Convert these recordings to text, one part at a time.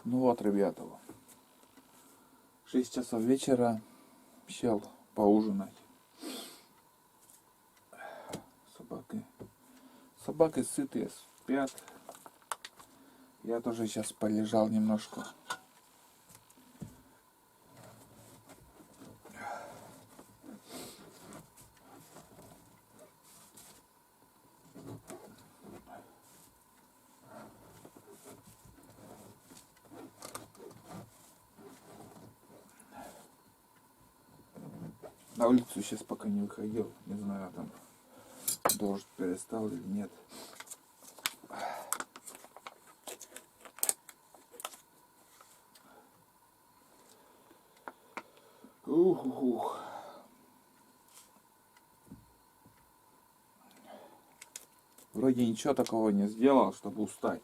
Ну вот, ребята, 6 часов вечера, сел поужинать. Собаки сытые, спят. Я тоже сейчас полежал немножко. На улицу сейчас пока не выходил. Не знаю, там дождь перестал или нет. Ух. Вроде ничего такого не сделал, чтобы устать.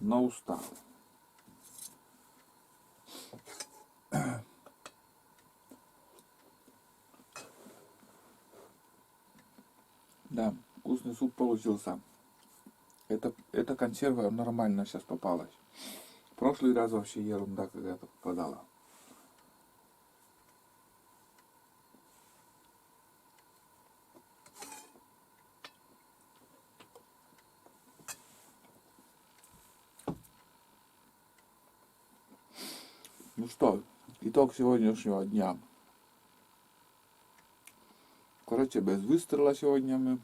Но устал. Да, вкусный суп получился. Эта консерва нормально сейчас попалась. В прошлый раз вообще ерунда какая-то попадала. Ну что, итог сегодняшнего дня. Короче, без выстрела сегодня мы.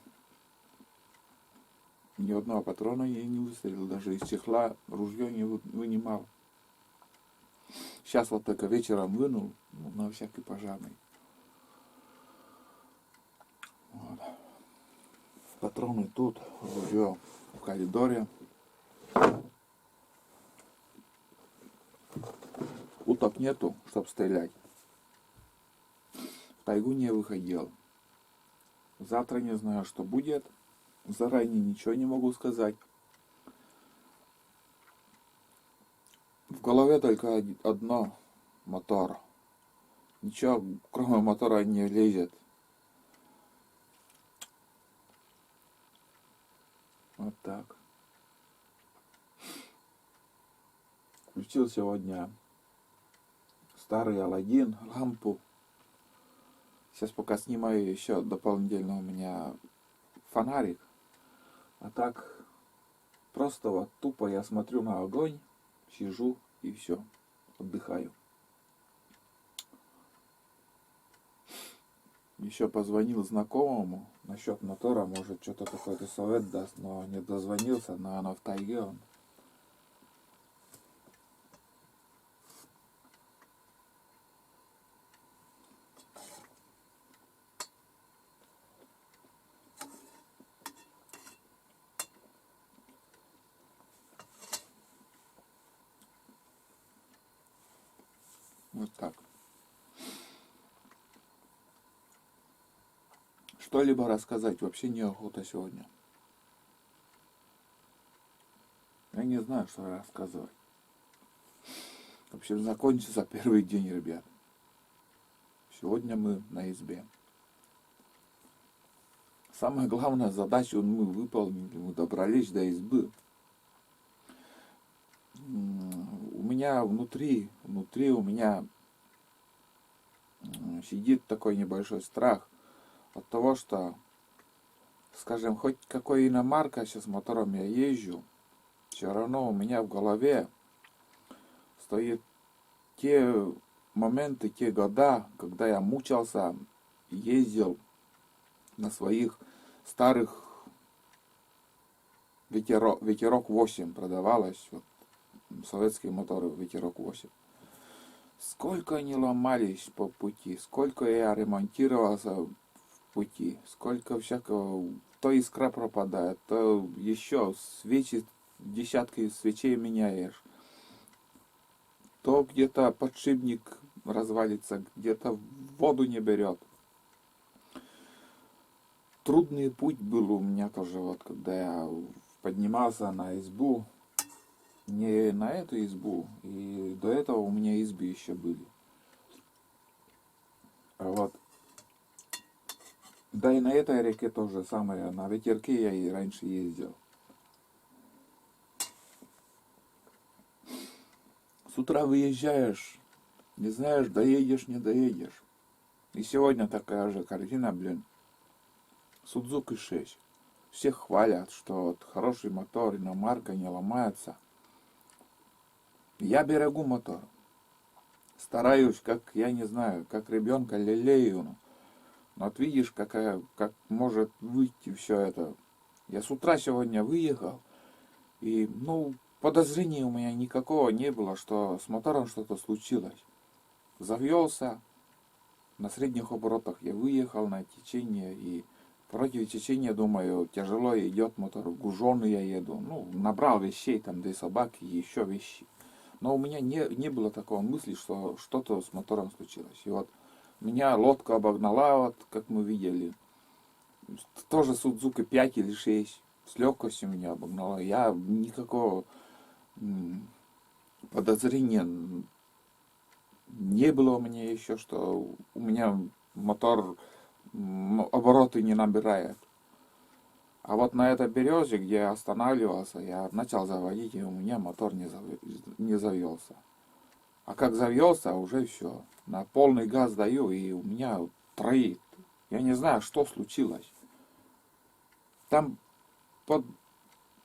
Ни одного патрона я не выстрелил, даже из чехла ружье не вынимал. Сейчас вот только вечером вынул, на всякий пожарный. Вот. Патроны тут, ружье в коридоре. Уток нету, чтоб стрелять. В тайгу не выходил. Завтра не знаю, что будет. Заранее ничего не могу сказать. В голове только одно: мотор. Ничего кроме мотора не лезет. Вот так. Включил сегодня старый Аладдин, лампу. Сейчас пока снимаю еще дополнительно у меня фонарик. А так просто вот тупо я смотрю на огонь, сижу и все, отдыхаю. Еще позвонил знакомому насчет мотора, может что-то какой-то совет даст, но не дозвонился, но она в тайге он. Вот так. Что-либо рассказать вообще неохота сегодня. Я не знаю, что рассказывать. В общем, закончился первый день, ребят. Сегодня мы на избе. Самая главная задача мы выполнили, мы добрались до избы. У меня внутри у меня сидит такой небольшой страх от того, что, скажем, хоть какой иномарка сейчас мотором я езжу, все равно у меня в голове стоит те моменты, те года, когда я мучился, ездил на своих старых Ветерок 8 продавалось, вот, советские моторы Ветерок 8. Сколько они ломались по пути, сколько я ремонтировался в пути, сколько всякого, то искра пропадает, то еще свечи, десятки свечей меняешь, то где-то подшипник развалится, где-то воду не берет. Трудный путь был у меня тоже, вот когда я поднимался на избу, не на эту избу, и до этого у меня избы еще были. А вот, да и на этой реке тоже самое, на ветерке я и раньше ездил. С утра выезжаешь, не знаешь, доедешь, не доедешь. И сегодня такая же картина, блин. Судзуки 6. Все хвалят, что вот хороший мотор, иномарка не ломается. Я берегу мотор. Стараюсь, как, я не знаю, как ребенка лелею. Но вот видишь, как может выйти все это. Я с утра сегодня выехал, и, подозрения у меня никакого не было, что с мотором что-то случилось. Завелся, на средних оборотах я выехал на течение, и против течения, думаю, тяжело идет мотор, гуженый я еду. Набрал вещей, там 2 собаки, еще вещи. Но у меня не было такого мысли, что что-то с мотором случилось. И вот меня лодка обогнала, вот как мы видели. Тоже Судзуки 5 или 6. С легкостью меня обогнала. Я никакого подозрения не было у меня еще, что у меня мотор обороты не набирает. А вот на этой березе, где я останавливался, я начал заводить, и у меня мотор не завелся. А как завелся, уже все. На полный газ даю, и у меня троит. Я не знаю, что случилось. Там под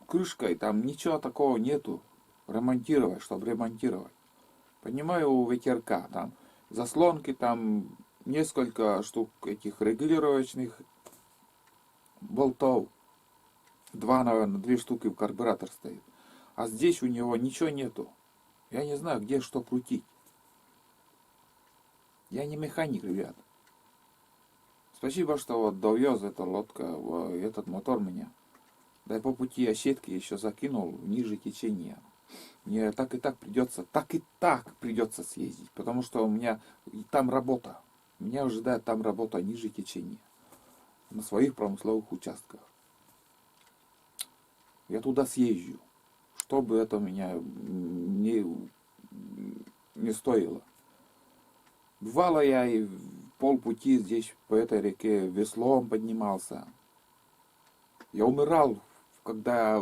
крышкой, там ничего такого нету. Ремонтировать, чтобы ремонтировать. Понимаю, у ветерка там заслонки, там несколько штук этих регулировочных болтов. 2, наверное, 2 штуки в карбюратор стоит. А здесь у него ничего нету. Я не знаю, где что крутить. Я не механик, ребят. Спасибо, что вот довез эта лодка, этот мотор меня. Да и по пути я сетки еще закинул ниже течения. Мне так и так придется съездить, потому что у меня там работа. Меня ожидает там работа ниже течения. На своих промысловых участках. Я туда съезжу. Что бы это меня не стоило. Бывало, я и полпути здесь по этой реке веслом поднимался. Я умирал, когда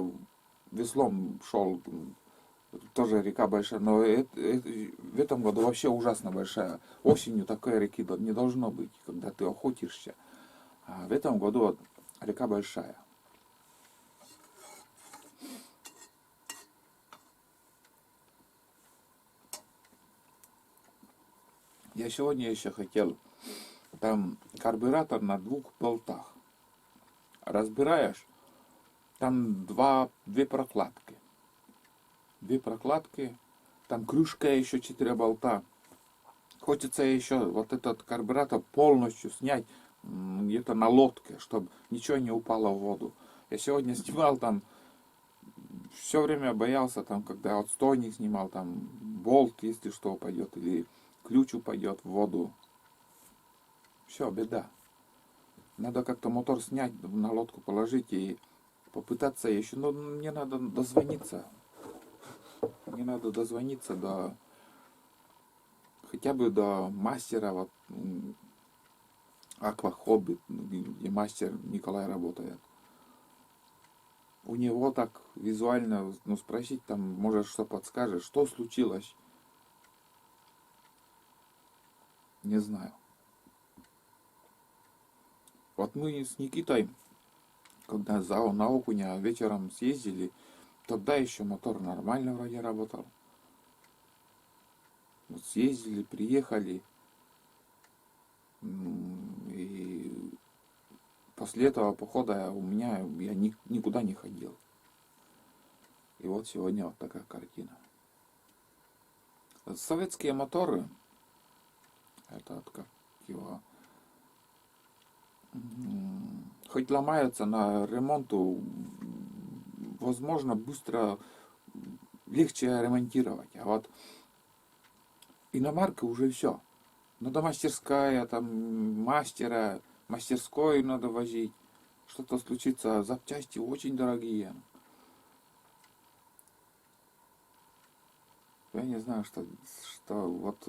веслом шел. Тоже река большая, но в этом году вообще ужасно большая. Осенью такой реки не должно быть, когда ты охотишься. А в этом году река большая. Я сегодня еще хотел, там карбюратор на 2 болтах. Разбираешь, там две прокладки. 2 прокладки, там крышка еще 4 болта. Хочется еще вот этот карбюратор полностью снять где-то на лодке, чтобы ничего не упало в воду. Я сегодня снимал там, все время боялся, там, когда отстойник снимал, там болт, если что, упадет, или ключ упадет в воду. Все, беда. Надо как-то мотор снять, на лодку положить и попытаться еще. Но мне надо дозвониться. Мне надо дозвониться до хотя бы до мастера, вот Аквахобби, где мастер Николай работает. У него так визуально, спросить там, может, что подскажет, что случилось. Не знаю. Вот мы с Никитой, когда на Окуня вечером съездили, тогда еще мотор нормально вроде работал. Вот съездили, приехали, и после этого похода я никуда не ходил. И вот сегодня вот такая картина. Советские моторы, это как его, хоть ломаются на ремонту, возможно, быстро легче ремонтировать. А вот иномарка уже все. Надо мастерская, там мастера, мастерской надо возить. Что-то случится, запчасти очень дорогие. Я не знаю, что вот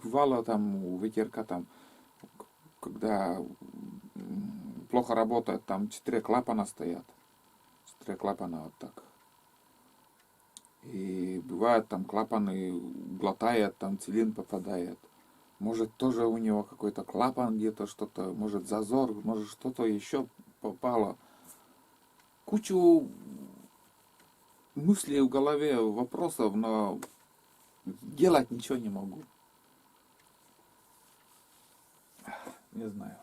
бывало там у ветерка там, когда плохо работает, там 4 клапана стоят. 4 клапана вот так. И бывает там клапаны глотает, там цилиндр попадает. Может тоже у него какой-то клапан где-то, что-то, может зазор, может что-то еще попало. Кучу мыслей в голове, вопросов, но делать ничего не могу. Не знаю.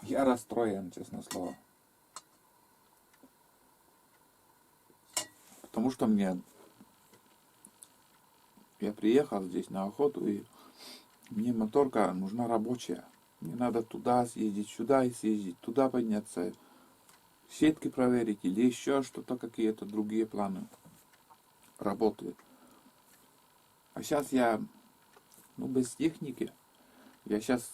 Я расстроен, честное слово. Потому что я приехал здесь на охоту, и мне моторка нужна рабочая. Мне надо туда съездить, сюда и съездить, туда подняться, сетки проверить или еще что-то, какие-то другие планы работы. А сейчас я, без техники. Я сейчас,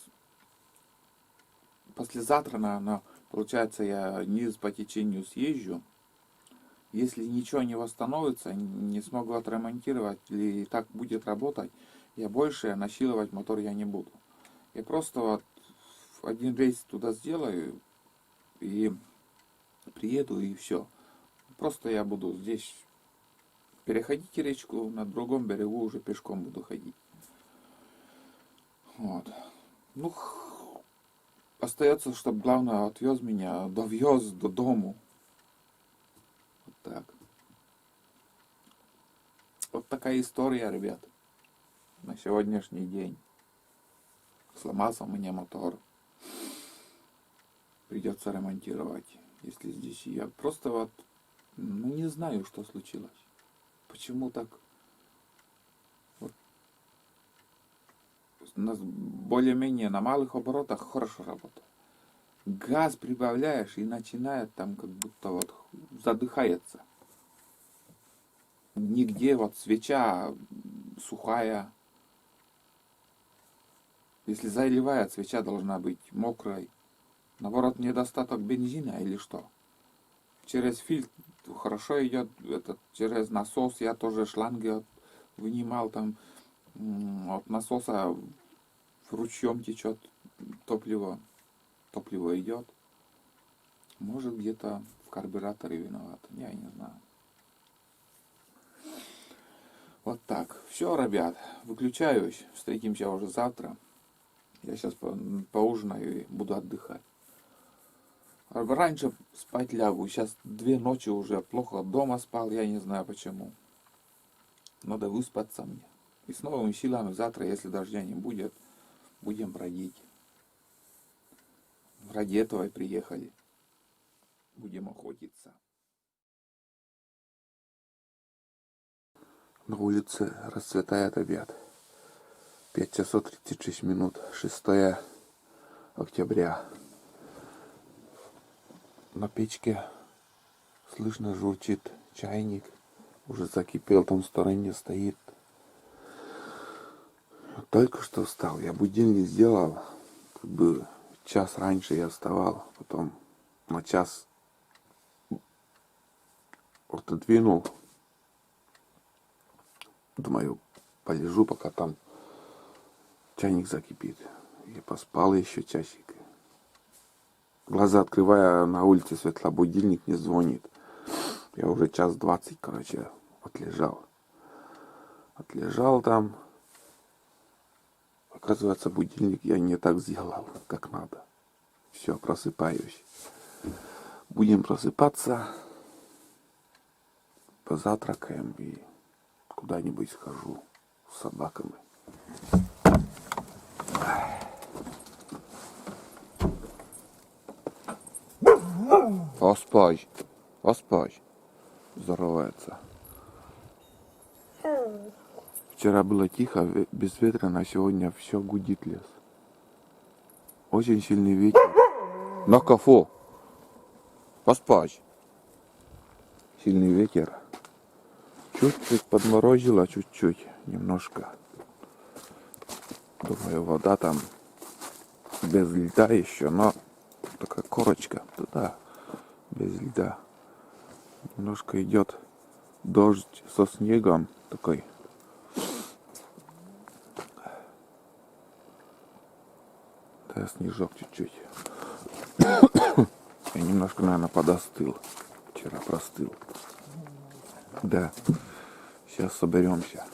послезавтра, получается, я низ по течению съезжу. Если ничего не восстановится, не смогу отремонтировать или так будет работать, я больше насиловать мотор я не буду. Я просто вот один рейс туда сделаю и приеду и все. Просто я буду здесь переходить речку, на другом берегу уже пешком буду ходить. Вот. Остается, чтобы главное отвез меня, довез до дому. Вот так. Вот такая история, ребят, на сегодняшний день. Сломался у меня мотор. Придется ремонтировать. Если здесь я просто вот, не знаю, что случилось. Почему так? Вот. Более-менее на малых оборотах хорошо работает. Газ прибавляешь и начинает там как будто вот задыхается. Нигде вот свеча сухая. Если заливает, свеча должна быть мокрой. Наоборот, недостаток бензина или что? Через фильтр хорошо идет, через насос я тоже шланги вынимал там от насоса ручьем течет топливо. Топливо идет. Может где-то в карбюраторе виноват. Я не знаю. Вот так. Все, ребят, выключаюсь. Встретимся уже завтра. Я сейчас поужинаю и буду отдыхать. Раньше спать лягу. Сейчас 2 ночи уже плохо дома спал. Я не знаю почему. Надо выспаться мне. И с новыми силами завтра, если дождя не будет, будем бродить. Ради этого и приехали. Будем охотиться. На улице расцветает обед. 5 часов 36 минут. 6 октября. На печке слышно журчит чайник. Уже закипел, там в стороне стоит. Только что встал. Я будильник сделал. Как бы час раньше я вставал. Потом на час отодвинул. Думаю, полежу, пока там чайник закипит. Я поспал еще часик. Глаза открывая, на улице светло, будильник не звонит. Я уже 1:20, отлежал. Отлежал там. Оказывается, будильник я не так сделал, как надо. Все, просыпаюсь. Будем просыпаться. Позавтракаем и куда-нибудь схожу с собаками. Оспать. Оспать. Здоровается. Вчера было тихо, безветренно, а сегодня все гудит лес. Очень сильный ветер. На кафо. Поспать. Сильный ветер. Чуть-чуть подморозило, чуть-чуть, немножко. Думаю, вода там без льда еще, но такая корочка, да, без льда. Немножко идет дождь со снегом такой. Да, снежок чуть-чуть. Я немножко, наверное, подостыл. Вчера простыл. Да. Сейчас соберемся.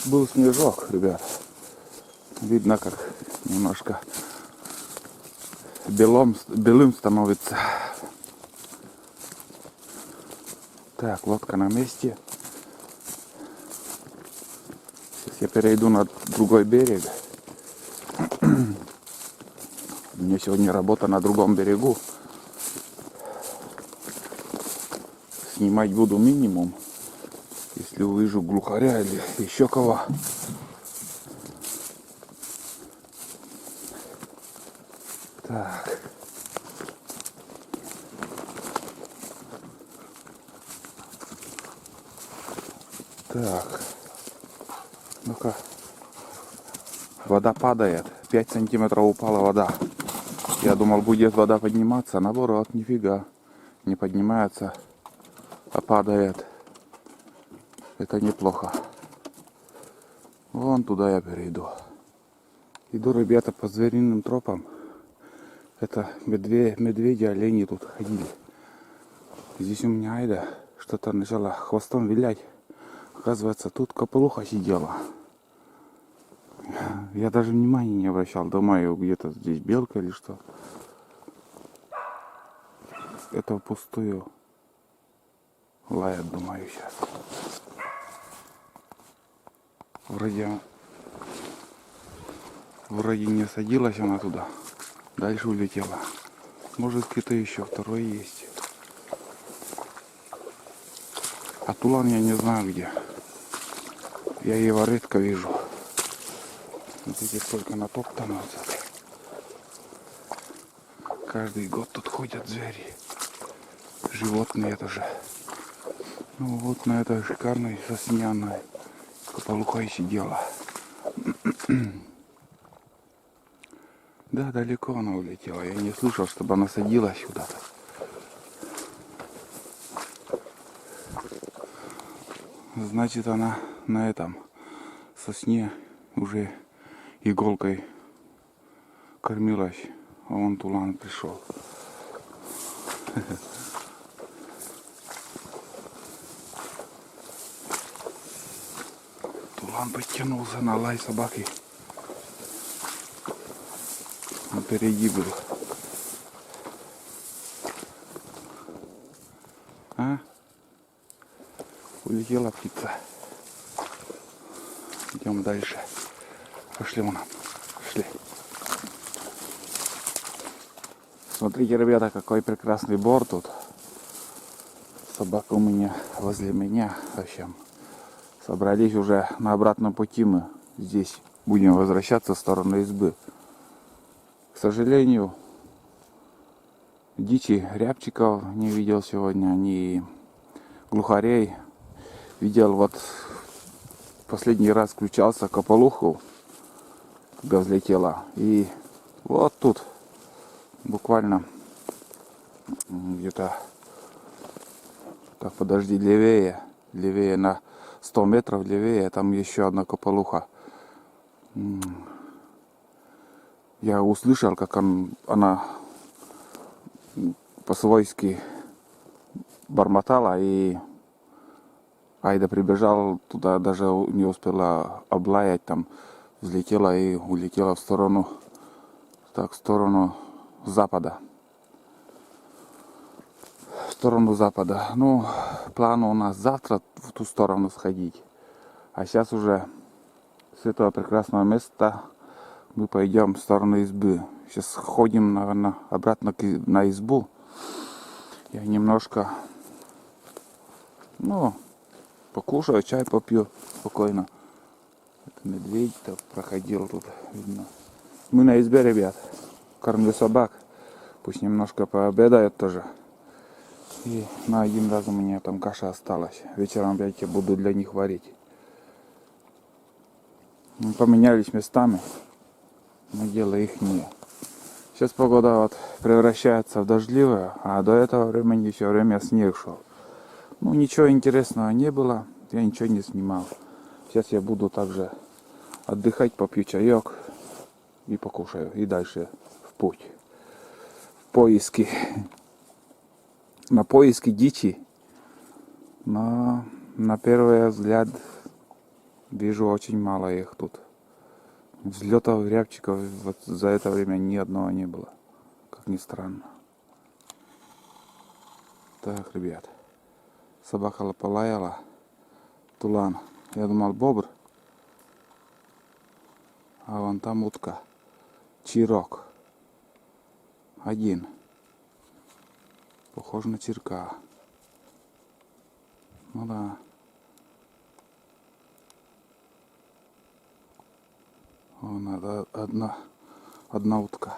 Был снежок, ребят. Видно, как немножко белым становится. Так, лодка на месте. Сейчас я перейду на другой берег. У меня сегодня работа на другом берегу. Снимать буду минимум. Если увижу глухаря или еще кого. Так. Так. Ну-ка. Вода падает. 5 сантиметров упала вода. Я думал, будет вода подниматься. Наоборот, нифига. Не поднимается, а падает. Это неплохо. Вон туда я перейду. Иду, ребята, по звериным тропам. Это медведи, олени тут ходили. Здесь у меня Айда что-то начала хвостом вилять. Оказывается, тут копылуха сидела. Я даже внимания не обращал. Думаю, где-то здесь белка или что. Это впустую лает, думаю, сейчас. Вроде не садилась она туда. Дальше улетела. Может, где-то еще второй есть. А тулан я не знаю где. Я его редко вижу. Смотрите, сколько натоптано. Каждый год тут ходят звери. Животные тоже. Ну вот на этой шикарной сосняной копылуха и сидела. Да, далеко она улетела. Я не слышал, чтобы она садилась куда-то. Значит, она на этом сосне уже иголкой кормилась. А вон тулан пришел. Тулан подтянулся на лай собаки. Он впереди был. А? Улетела птица. Идем дальше. Пошли вон. Пошли. Смотрите, ребята, какой прекрасный бор тут. Собака у меня возле меня. В общем, собрались уже на обратном пути мы. Здесь будем возвращаться в сторону избы. К сожалению, дичи рябчиков не видел сегодня, ни глухарей. Видел вот последний раз включался копылуху, когда взлетела. И вот тут буквально где-то, так, подожди, левее на 100 метров левее, там еще одна копылуха. Я услышал, как она по-свойски бормотала, и Айда прибежал туда, даже не успела облаять, там взлетела и улетела в сторону, так, в сторону запада. В сторону запада. Ну, план у нас завтра в ту сторону сходить. А сейчас уже с этого прекрасного места мы пойдем в сторону избы. Сейчас ходим, наверное, обратно на избу. Я немножко, ну, покушаю, чай попью спокойно. Это медведь-то проходил тут, видно. Мы на избе, ребят. Кормлю собак. Пусть немножко пообедают тоже. И на один раз у меня там каша осталась. Вечером опять я буду для них варить. Мы поменялись местами. Но дело их не. Сейчас погода вот превращается в дождливую, а до этого времени все время снег шел. Ну, ничего интересного не было, я ничего не снимал. Сейчас я буду также отдыхать, попью чаек и покушаю. И дальше в путь. В поиски. На поиски дичи. Но на первый взгляд вижу очень мало их тут. Взлетов рябчиков вот за это время ни одного не было. Как ни странно. Так, ребят. Собака полаяла. Тулан. Я думал бобр. А вон там утка. Чирок. Один. Похож на чирка. Ну да. Вон одна утка.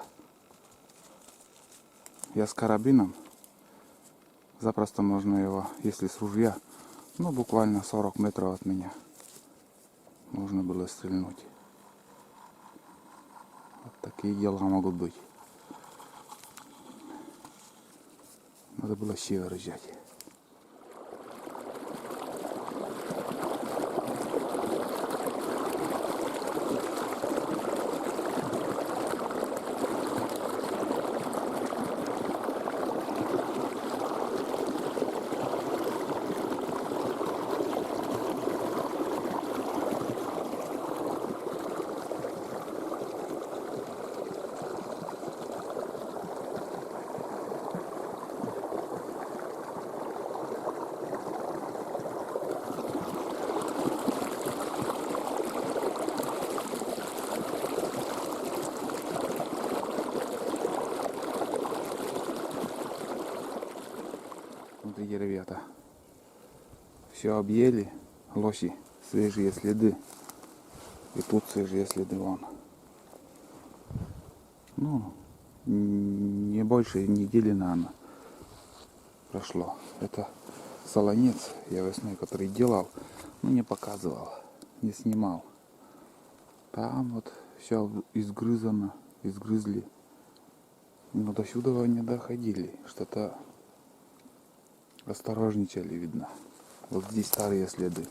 Я с карабином. Запросто можно его, если с ружья, ну буквально 40 метров от меня, можно было стрельнуть. Вот такие дела могут быть. Надо было север взять. Смотрите, ребята, все объели лоси, свежие следы, и тут свежие следы вон. Ну, не больше недели, наверное, прошло. Это солонец я весной, который делал, но не показывал, не снимал. Там вот все изгрызано, изгрызли. Но до сюда не доходили, что-то осторожничали, видно. Вот здесь старые следы.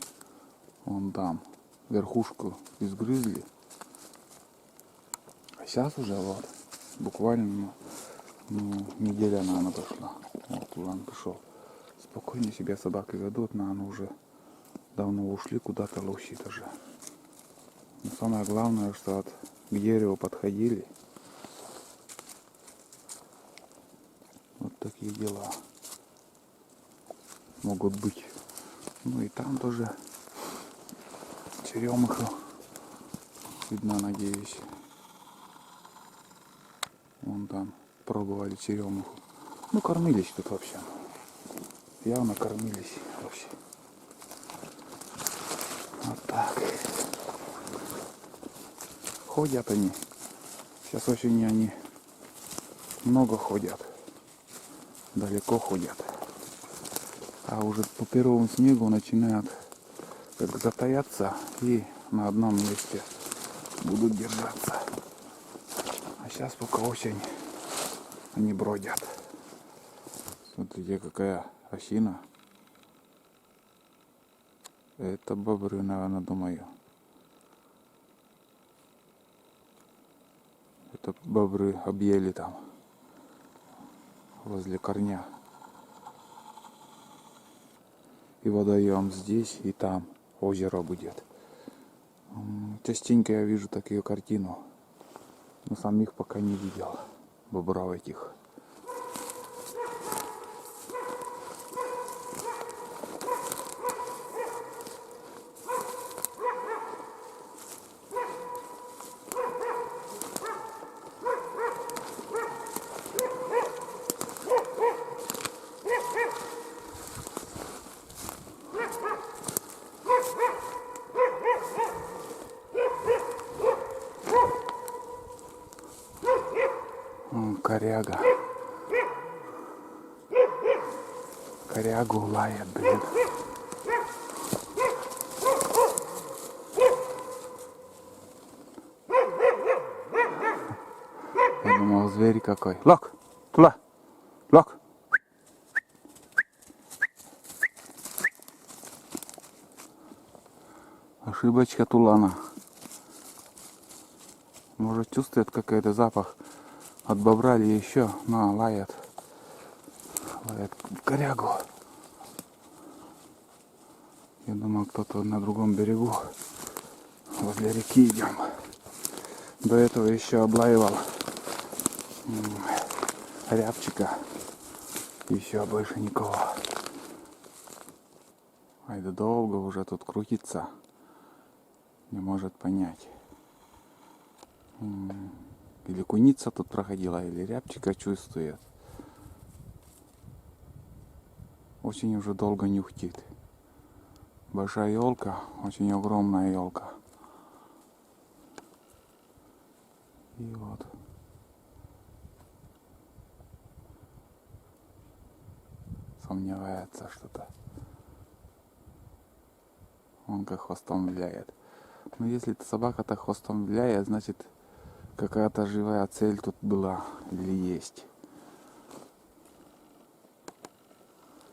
Вон там верхушку изгрызли. А сейчас уже вот буквально неделя, наверное, прошла. Вот Улан пришел. Спокойно себя собаки ведут, наверное, уже давно ушли куда-то лоси даже. Но самое главное, что вот к дереву подходили. Вот такие дела могут быть. Ну и там тоже черемуха видно, надеюсь. Вон там пробовали черемуху. Ну, кормились тут вообще. Явно кормились вообще. Вот так. Ходят они. Сейчас осенью они много ходят. Далеко ходят. А уже по первому снегу начинают как затаяться и на одном месте будут держаться. А сейчас пока осень, они бродят. Смотрите, какая осина. Это бобры, наверное, думаю. Это бобры объели там возле корня. И водоем здесь, и там озеро будет. Частенько я вижу такую картину, но самих пока не видел бобров этих. Коряга. Корягу лает, блин. Я думал, зверь какой. Лок! Туда! Лок! Ошибочка Тулана. Может, чувствует какой-то запах от бобра или еще. На, лает. Лает в корягу. Я думал, кто-то на другом берегу. Возле реки идем. До этого еще облаивал рябчика. И все, больше никого. А это долго уже тут крутится. Не может понять. Или куница тут проходила, или рябчика чувствует. Очень уже долго нюхтит. Большая елка, очень огромная елка. И вот. Сомневается что-то. Он как хвостом виляет. Но если собака-то хвостом виляет, значит какая-то живая цель тут была или есть.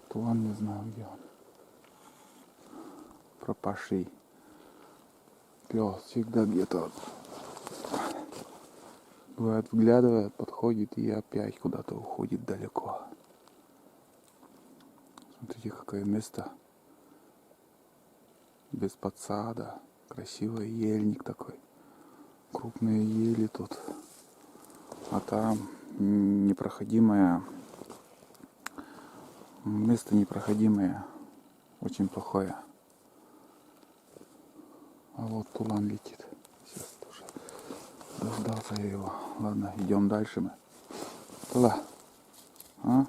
Тулан не знаю где он. Пропавший. Пес всегда где-то бывает вглядывает, подходит и опять куда-то уходит далеко. Смотрите, какое место. Без подсада. Красивый ельник такой. Крупные ели тут. А там непроходимое. Место непроходимое. Очень плохое. А вот тулан летит. Сейчас тоже дождался я его. Ладно, идем дальше мы. Тула. А?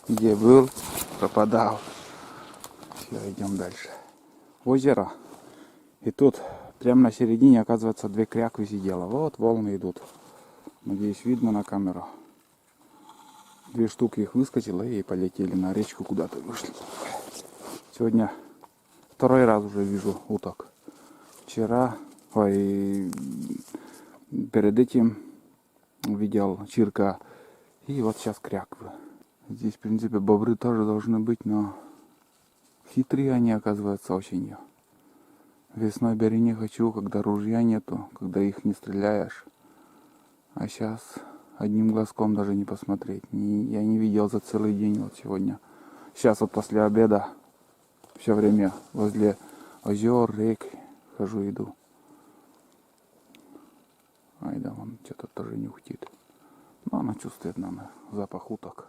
Где был? Пропадал. Все, идем дальше. Озеро. И тут прямо на середине, оказывается, две кряквы сидело. Вот волны идут. Надеюсь, видно на камеру. Две штуки их выскочило и полетели на речку куда-то вышли. Сегодня второй раз уже вижу уток. Вчера, перед этим видел чирка. И вот сейчас кряквы. Здесь, в принципе, бобры тоже должны быть, но хитрые они, оказываются, осенью. Весной бери не хочу, когда ружья нету, когда их не стреляешь. А сейчас одним глазком даже не посмотреть. Я не видел за целый день вот сегодня. Сейчас вот после обеда все время возле озер, рек хожу, иду. Ай да, вон что-то тоже нюхтит. Но она чувствует, наверное, запах уток.